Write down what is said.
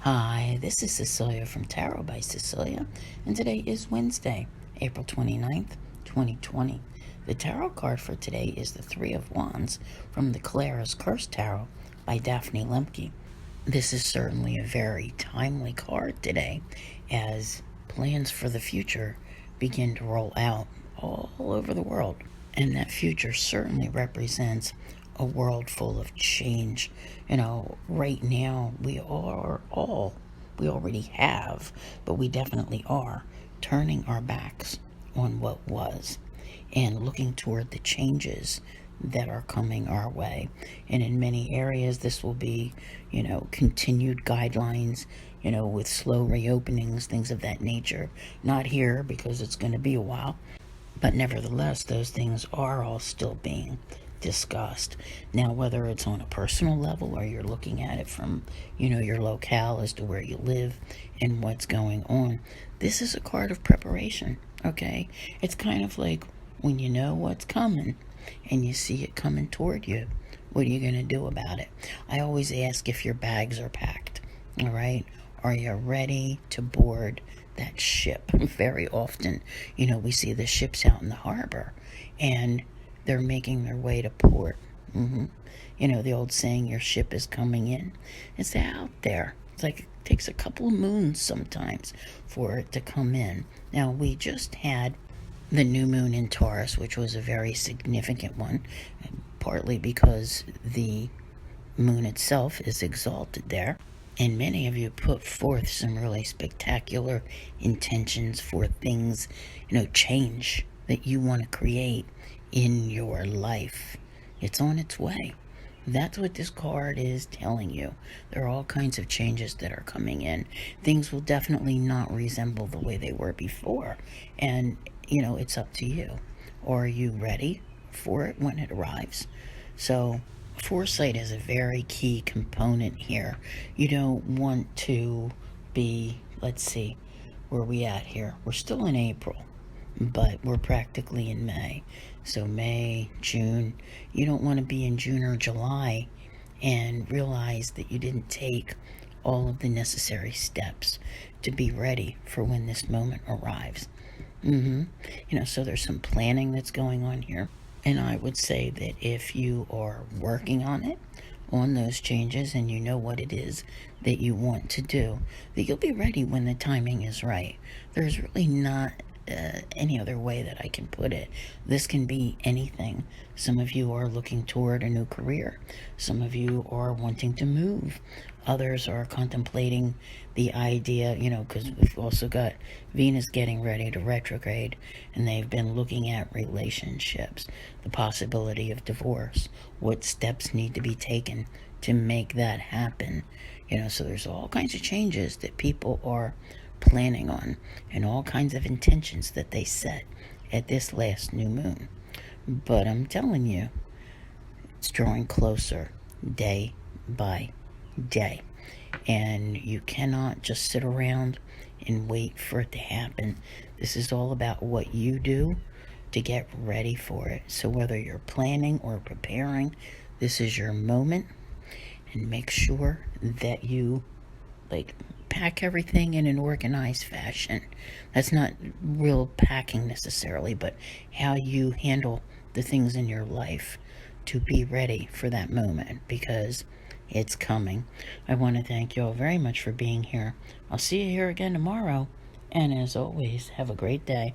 Hi, this is Cecelia from Tarot by Cecelia, and today is Wednesday, April 29th, 2020. The tarot card for today is the Three of Wands from the Kaleira's Curse Tarot by Daphne Lemke. This is certainly a very timely card today as plans for the future begin to roll out all over the world. And that future certainly represents a world full of change. Right now we already have, but we definitely are turning our backs on what was and looking toward the changes that are coming our way. And in many areas, this will be, continued guidelines, with slow reopenings, things of that nature. Not here because it's going to be a while, but nevertheless, those things are all still being discussed. Now, whether it's on a personal level or you're looking at it from, your locale as to where you live and what's going on, this is a card of preparation, okay? It's kind of like when you know what's coming and you see it coming toward you, what are you going to do about it? I always ask if your bags are packed, all right? Are you ready to board that ship? Very often, we see the ships out in the harbor and they're making their way to port. The old saying, your ship is coming in. It's out there. It's like it takes a couple of moons sometimes for it to come in. Now, we just had the new moon in Taurus, which was a very significant one, partly because the moon itself is exalted there. And many of you put forth some really spectacular intentions for things, change that you want to create in your life. It's on its way. That's what this card is telling you. There are all kinds of changes that are coming in. Things will definitely not resemble the way they were before. And, it's up to you. Are you ready for it when it arrives? So, foresight is a very key component here. You don't want to be, let's see, where are we at here? We're still in April, but we're practically in May. So May, June, you don't want to be in June or July and realize that you didn't take all of the necessary steps to be ready for when this moment arrives. So there's some planning that's going on here. And I would say that if you are working on those changes, and you know what it is that you want to do, that you'll be ready when the timing is right. There's really not any other way that I can put it. This can be anything. Some of you are looking toward a new career. Some of you are wanting to move. Others are contemplating the idea, because we've also got Venus getting ready to retrograde, and they've been looking at relationships, the possibility of divorce, what steps need to be taken to make that happen. So there's all kinds of changes that people are planning on and all kinds of intentions that they set at this last new moon. But I'm telling you, it's drawing closer day by day. And you cannot just sit around and wait for it to happen. This is all about what you do to get ready for it. So whether you're planning or preparing, this is your moment. And make sure that you pack everything in an organized fashion. That's not real packing necessarily, but how you handle the things in your life to be ready for that moment, because it's coming. I want to thank you all very much for being here. I'll see you here again tomorrow, and as always, have a great day.